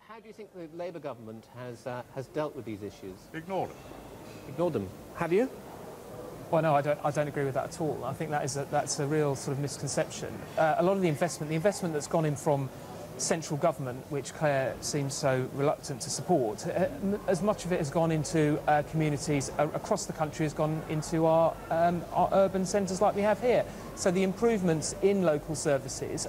How do you think the Labour government has dealt with these issues? Ignored them. Ignored them. Have you? Well, no, I don't agree with that at all. I think that's a real sort of misconception. A lot of the investment that's gone in from central government, which Claire seems so reluctant to support, as much of it has gone into communities across the country, has gone into our urban centres like we have here. So the improvements in local services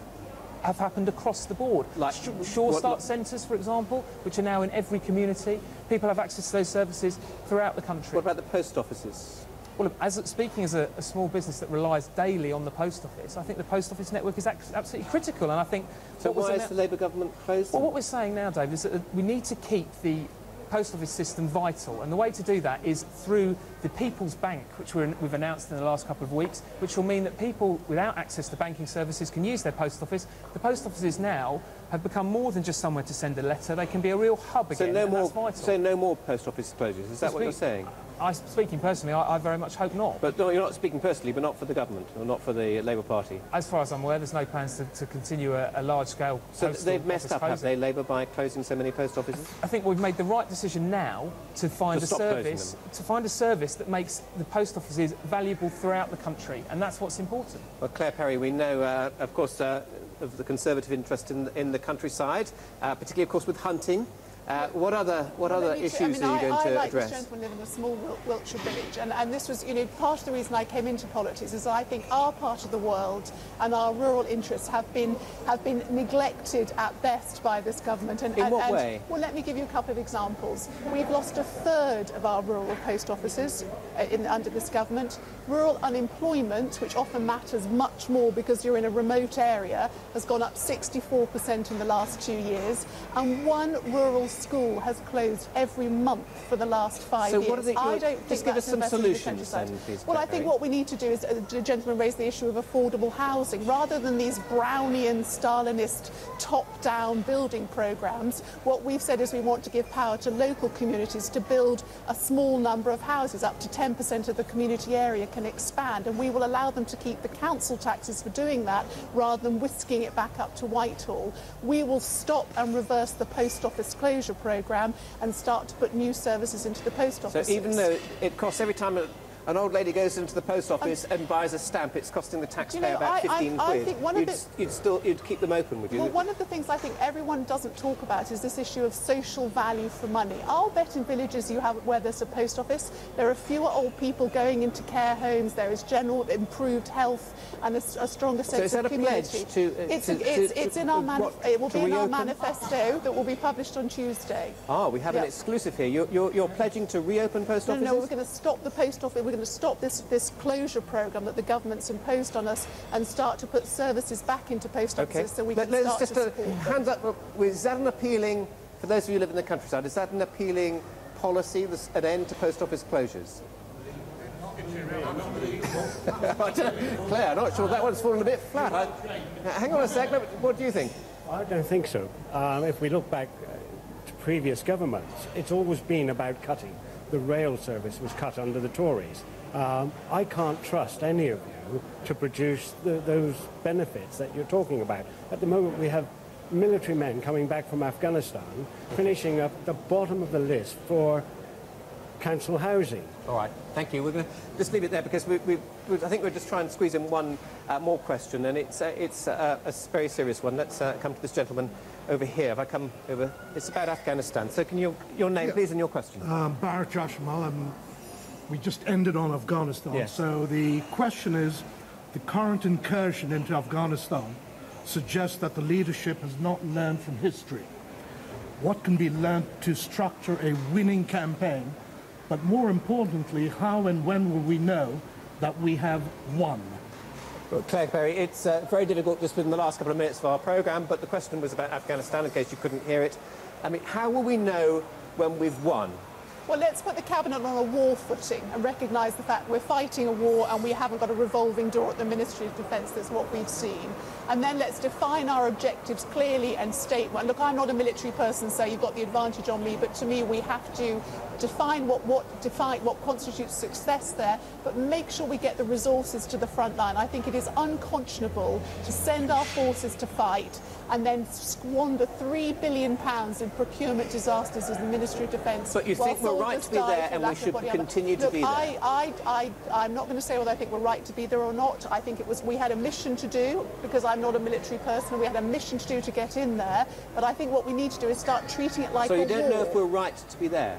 have happened across the board. Like Sure Start centres, for example, which are now in every community. People have access to those services throughout the country. What about the post offices? Well, speaking as a small business that relies daily on the post office, I think the post office network is absolutely critical, and I think... So why is the Labour government closed? Well, what we're saying now, David, is that we need to keep the post office system vital, and the way to do that is through the People's Bank, which we've announced in the last couple of weeks, which will mean that people without access to banking services can use their post office. The post offices now have become more than just somewhere to send a letter. They can be a real hub again, and that's vital. So no more post office closures, is that what you're saying? Speaking personally, I very much hope not. But no, you're not speaking personally, but not for the government, or not for the Labour Party? As far as I'm aware, there's no plans to continue a large-scale So they've messed up, have they, Labour, by closing so many post offices? I think we've made the right decision now to find a service that makes the post offices valuable throughout the country, and that's what's important. Well, Claire Perry, we know, of course, of the Conservative interest in the countryside, particularly, of course, with hunting. What other issues are you going to address? I like this gentleman live in a small Wiltshire village, and this was, part of the reason I came into politics is I think our part of the world and our rural interests have been neglected at best by this government. In what way? Well, let me give you a couple of examples. We've lost a third of our rural post offices under this government. Rural unemployment, which often matters much more because you're in a remote area, has gone up 64% in the last 2 years, and one rural school has closed every month for the last 5 years. So what are just give us some solutions then, please. Well, I think what we need to do is, the gentleman raised the issue of affordable housing. Rather than these Brownian, Stalinist, top-down building programmes, what we've said is we want to give power to local communities to build a small number of houses. Up to 10% of the community area can expand, and we will allow them to keep the council taxes for doing that rather than whisking it back up to Whitehall. We will stop and reverse the post office closure programme and start to put new services into the post office. So even though it costs every time an old lady goes into the post office and buys a stamp, it's costing the taxpayer about 15 quid, you'd keep them open, would you? Well, one of the things I think everyone doesn't talk about is this issue of social value for money. I'll bet in villages where there's a post office, there are fewer old people going into care homes, there is general improved health and a stronger sense of community. So is that a pledge it's in our it will be in our manifesto that will be published on Tuesday. Ah, we have an exclusive here. You're pledging to reopen post offices? No, we're going to stop the post office. We're going to stop this closure programme that the government's imposed on us and start to put services back into post offices so we can start to support them. Hands up, is that an appealing, for those of you who live in the countryside, is that an appealing policy, an end to post office closures? Claire, I'm not sure that one's fallen a bit flat. Hang on a sec, what do you think? I don't think so. If we look back to previous governments, it's always been about cutting. The rail service was cut under the Tories. I can't trust any of you to produce those benefits that you're talking about. At the moment, we have military men coming back from Afghanistan, finishing up the bottom of the list for council housing. All right, thank you. We're going to just leave it there because I think we're just trying to squeeze in one more question, and it's a very serious one. Let's come to this gentleman over here. If I come over, it's about Afghanistan. So can your name, please, and your question? Bharat Jashamal. We just ended on Afghanistan. Yes. So the question is, the current incursion into Afghanistan suggests that the leadership has not learned from history. What can be learned to structure a winning campaign? But more importantly, how and when will we know that we have won? Well, Claire Perry, it's very difficult just within the last couple of minutes of our programme, but the question was about Afghanistan, in case you couldn't hear it. I mean, how will we know when we've won? Well, let's put the Cabinet on a war footing and recognise the fact we're fighting a war and we haven't got a revolving door at the Ministry of Defence. That's what we've seen. And then let's define our objectives clearly and state one. Look, I'm not a military person, so you've got the advantage on me, but to me we have to define what constitutes success there, but make sure we get the resources to the front line. I think it is unconscionable to send our forces to fight and then squander £3 billion in procurement disasters as the Ministry of Defence. But you think we're right to be there and we should continue to be there? I'm not going to say whether I think we're right to be there or not. I think we had a mission to do, because I'm not a military person, and we had a mission to do to get in there. But I think what we need to do is start treating it like a war. So you don't know if we're right to be there?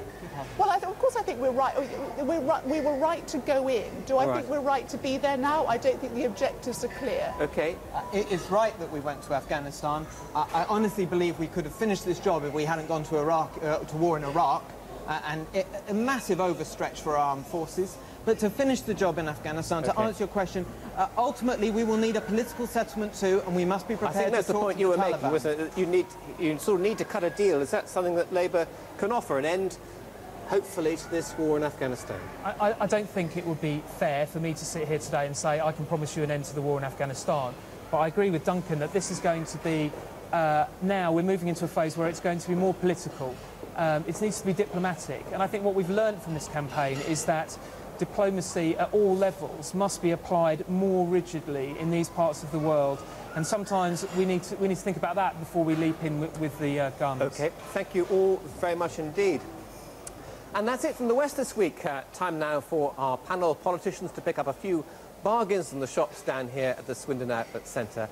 Well, of course I think we're right. We were right to go in. Do I think we're right to be there now? I don't think the objectives are clear. OK. It is right that we went to Afghanistan. I honestly believe we could have finished this job if we hadn't gone to to war in Iraq, a massive overstretch for our armed forces. But to finish the job in Afghanistan, to answer your question, ultimately we will need a political settlement too, and we must be prepared to talk. I think that's the point you were making, was that you sort of need to cut a deal. Is that something that Labour can offer, an end, hopefully, to this war in Afghanistan? I don't think it would be fair for me to sit here today and say I can promise you an end to the war in Afghanistan. But I agree with Duncan that this is going to be, now we're moving into a phase where it's going to be more political. It needs to be diplomatic. And I think what we've learned from this campaign is that diplomacy at all levels must be applied more rigidly in these parts of the world. And sometimes we need to think about that before we leap in with the guns. OK, thank you all very much indeed. And that's it from the West this week. Time now for our panel of politicians to pick up a few bargains in the shops down here at the Swindon Outlet Centre.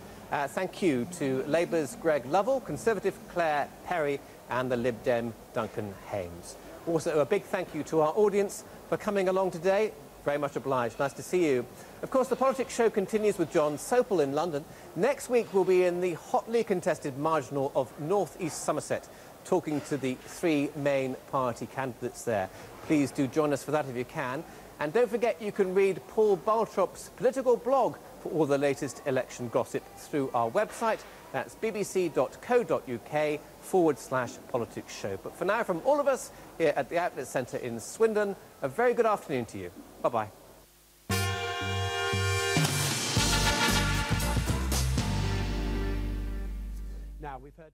Thank you to Labour's Greg Lovell, Conservative Claire Perry and the Lib Dem Duncan Hames. Also, a big thank you to our audience for coming along today. Very much obliged. Nice to see you. Of course, the Politics Show continues with John Sopel in London. Next week, we'll be in the hotly contested marginal of North East Somerset, talking to the three main party candidates there. Please do join us for that if you can. And don't forget, you can read Paul Baltrop's political blog for all the latest election gossip through our website. That's bbc.co.uk/politics show. But for now, from all of us here at the Outlet Centre in Swindon, a very good afternoon to you. Bye-bye. Now, we've heard...